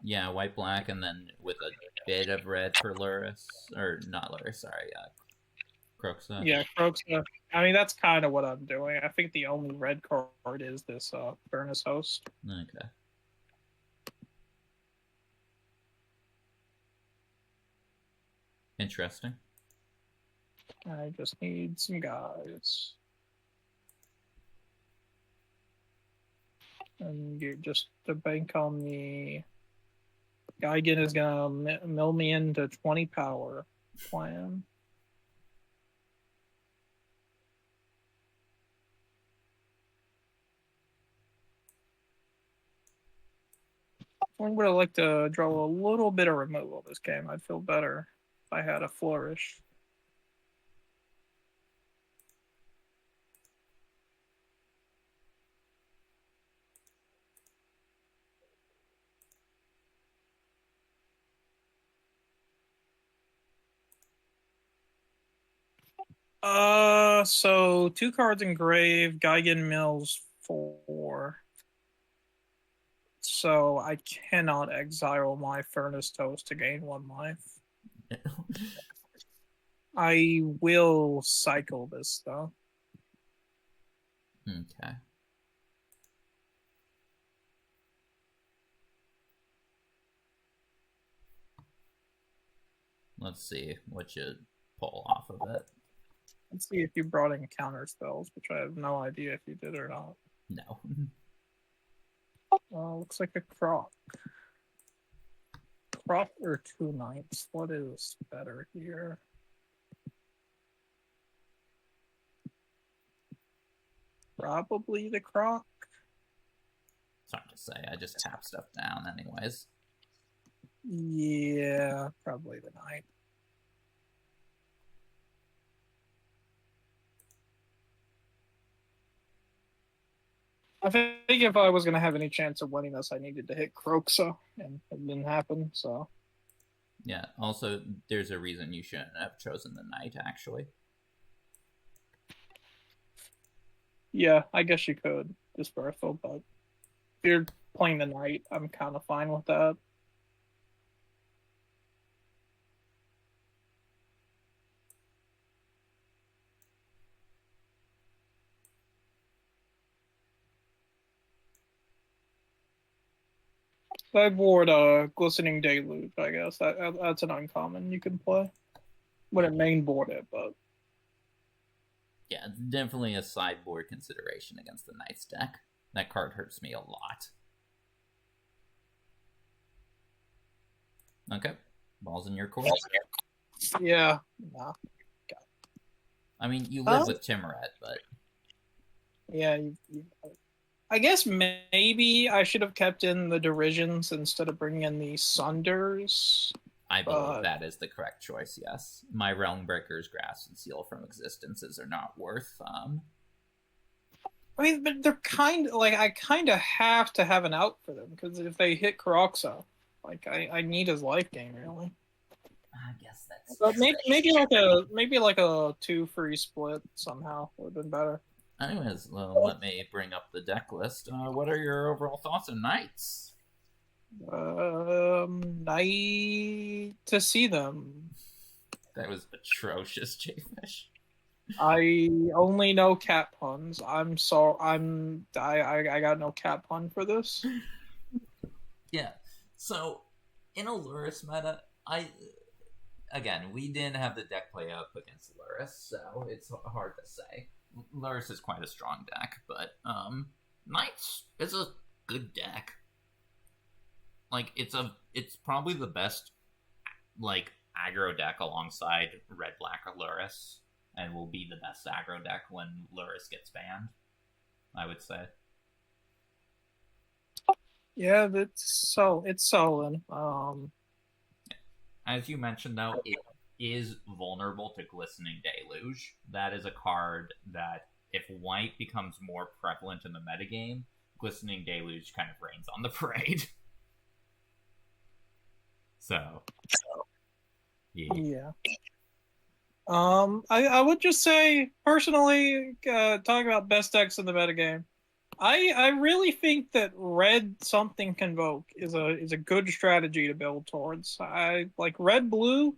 Yeah, white-black, and then with a bit of red for Luris. Or, not Luris, sorry, Croxa. Yeah, Croxa. I mean, that's kind of what I'm doing. I think the only red card is this Furnace Host. Okay. Interesting. I just need some guys. And you just to bank on the Geigen is gonna mill me into 20 power plan. I would have liked to draw a little bit of removal this game. I'd feel better if I had a flourish. So 2 cards engraved, Geigen mills 4. So I cannot exile my Furnace Toast to gain 1 life. I will cycle this though. Okay. Let's see what you pull off of it. Let's see if you brought in counter spells, which I have no idea if you did or not. No. Looks like a croc. Croc or 2 knights? What is better here? Probably the croc. It's hard to say. I just tap stuff down anyways. Yeah, probably the knight. I think if I was going to have any chance of winning this, I needed to hit Croxa, and it didn't happen, so... Yeah, also, there's a reason you shouldn't have chosen the knight, actually. Yeah, I guess you could, Dispersal, but if you're playing the knight, I'm kind of fine with that. Sideboard, Glistening Deluge, I guess. That's an uncommon you can play. Wouldn't main board it, but... Yeah, it's definitely a sideboard consideration against the Knight's deck. That card hurts me a lot. Okay, ball's in your court. Yeah, nah. I mean, you live with Timuret, but... Yeah, I guess maybe I should have kept in the Derisions instead of bringing in the Sunders. I believe that is the correct choice, yes. My Realm Breakers, Grasp, and Seal from Existences are not worth... I mean, but they're kind of... Like, I kind of have to have an out for them, because if they hit Karoxa, like, I need his life gain, really. I guess that's... But maybe like a 2 free split somehow would have been better. Anyways, let me bring up the deck list. What are your overall thoughts on Knights? Knight to see them. That was atrocious, Jayfish. I only know cat puns. I'm sorry. I got no cat pun for this. Yeah. So in a Lurrus meta, again, we didn't have the deck play up against Lurrus, so it's hard to say. Lurrus is quite a strong deck, but Knights is a good deck. Like, it's probably the best, like, aggro deck alongside Red-Black or Lurrus, and will be the best aggro deck when Lurrus gets banned, I would say. Yeah, it's solid. As you mentioned, though, it is vulnerable to Glistening Deluge. That is a card that, if white becomes more prevalent in the metagame, Glistening Deluge kind of rains on the parade. So, yeah. I would just say, personally, talking about best decks in the metagame, I really think that red something convoke is a good strategy to build towards. I like red blue,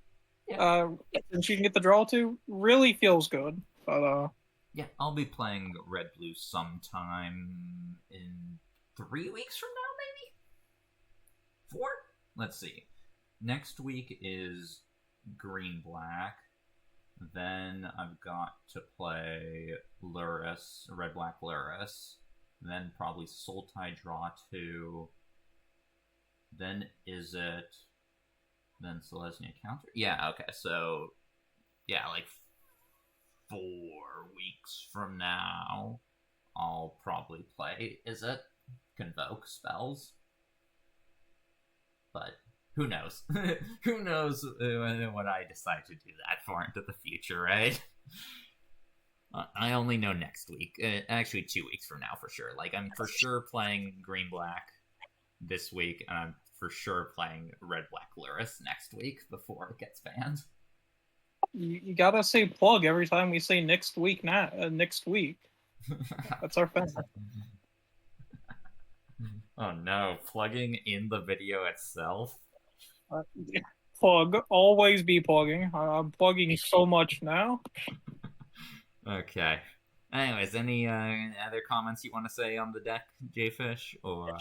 since you can get the draw to, really feels good. But yeah, I'll be playing red blue sometime in 3 weeks from now, maybe 4. Let's see. Next week is green black. Then I've got to play Lurrus, red black Lurrus. Then probably Sultai draw 2. Then is it? Then Selesnya counter? Yeah, okay, so yeah, like 4 weeks from now, I'll probably play, is it? Convoke spells. But who knows? Who knows what I decide to do that for into the future, right? I only know next week. Actually, 2 weeks from now for sure. Like, I'm for sure playing green-black this week, and I'm for sure playing red-black Lurrus next week before it gets banned. You gotta say plug every time we say next week. Next week. That's our thing. Oh no, plugging in the video itself? Plug. Always be plugging. I'm plugging so much now. Okay. Anyways, any other comments you want to say on the deck, Jayfish? Or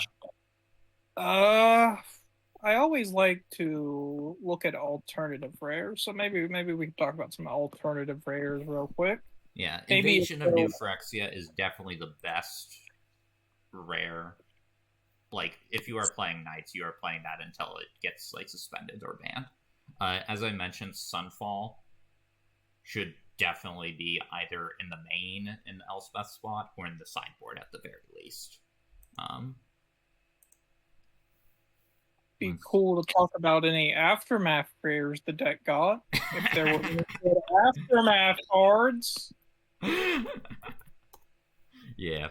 I always like to look at alternative rares. So maybe we can talk about some alternative rares real quick. Yeah, Maybe Invasion of New Phyrexia is definitely the best rare. Like, if you are playing Knights, you are playing that until it gets, like, suspended or banned. As I mentioned, Sunfall should definitely be either in the main in the Elspeth spot or in the sideboard at the very least. Be cool to talk about any Aftermath rares the deck got. If there were any good Aftermath cards. Yeah,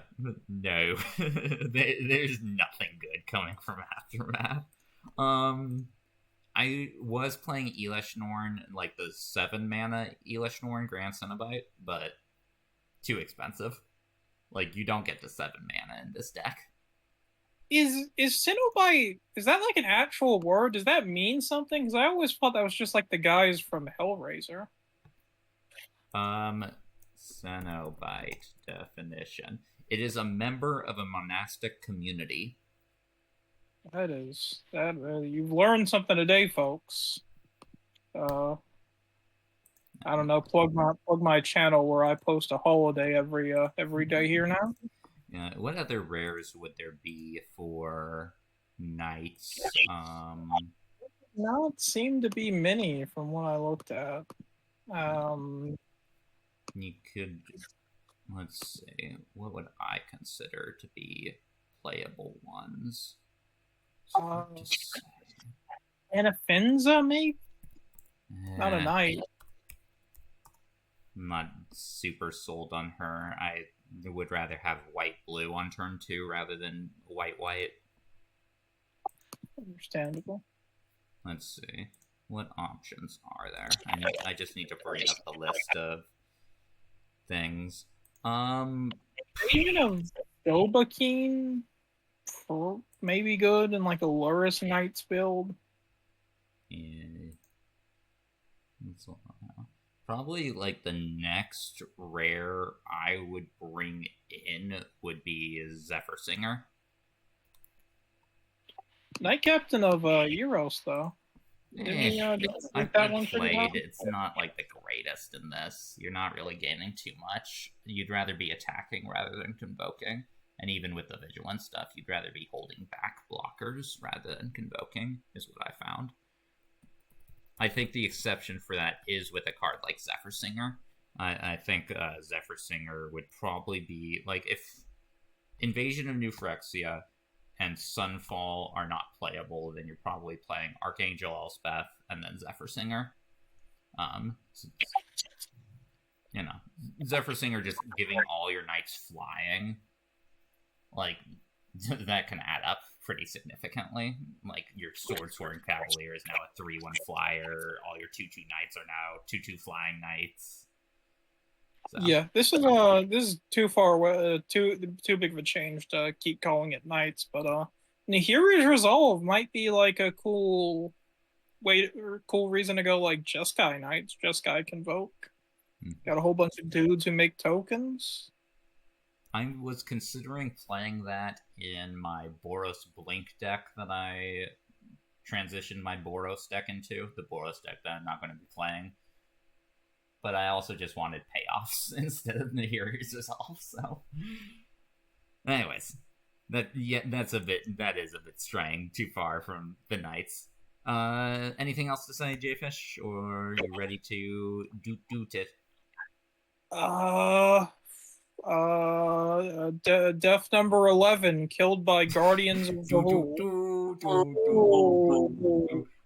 no. There's nothing good coming from Aftermath. I was playing Elish Norn, like the 7-mana Elish Norn Grand Cenobite, but too expensive. Like, you don't get the 7 mana in this deck. Is Cenobite, is that like an actual word? Does that mean something? Because I always thought that was just like the guys from Hellraiser. Cenobite definition. It is a member of a monastic community. You've learned something today, folks. I don't know. Plug my channel where I post a holiday every day here now. Yeah. What other rares would there be for Knights? Not seem to be many from what I looked at. You could, let's see, what would I consider to be playable ones? Anafenza, maybe? Not a knight. I'm not super sold on her. I would rather have white-blue on turn 2 rather than white-white. Understandable. Let's see. What options are there? I just need to bring up the list of things. Even a Dovahkiin maybe good in like a Luris Knights build. Yeah. Probably like the next rare I would bring in would be Zephyr Singer. Knight Captain of Euros, though. I've played. It's not like the greatest in this. You're not really gaining too much. You'd rather be attacking rather than convoking. And even with the vigilance stuff, you'd rather be holding back blockers rather than convoking, is what I found. I think the exception for that is with a card like Zephyr Singer. I think Zephyr Singer would probably be, like, if Invasion of New Phyrexia and Sunfall are not playable, then you're probably playing Archangel Elspeth and then Zephyr Singer. You know, Zephyr Singer just giving all your knights flying, like, that can add up pretty significantly. Like, your Sword Cavalier is now a 3/1 flyer, all your 2/2 knights are now 2/2 flying knights. So. Yeah, this is too far away, too big of a change to keep calling it knights. But Nihiri's Resolve might be like a cool reason to go like Jeskai Knights. Jeskai Convoke. Got a whole bunch of dudes who make tokens. I was considering playing that in my Boros Blink deck that I transitioned my Boros deck into. The Boros deck that I'm not going to be playing. But I also just wanted payoffs instead of Nihiri's Resolve, so... Anyways, that is a bit straying too far from the Knights. Anything else to say, Jayfish? Or are you ready to doot it? Death number 11, killed by Guardians of Ga'Hoole.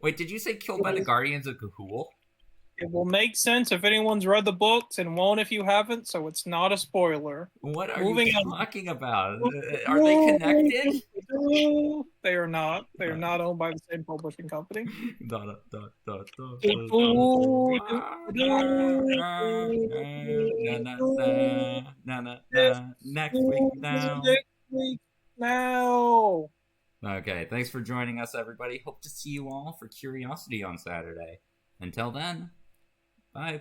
Wait, did you say killed by the Guardians of Ga'Hoole? It will make sense if anyone's read the books, and won't if you haven't, so it's not a spoiler. What are you talking about? Are they connected? They are not. They are not owned by the same publishing company. Next week now. Now. Okay, thanks for joining us, everybody. Hope to see you all for Curiosity on Saturday. Until then, bye.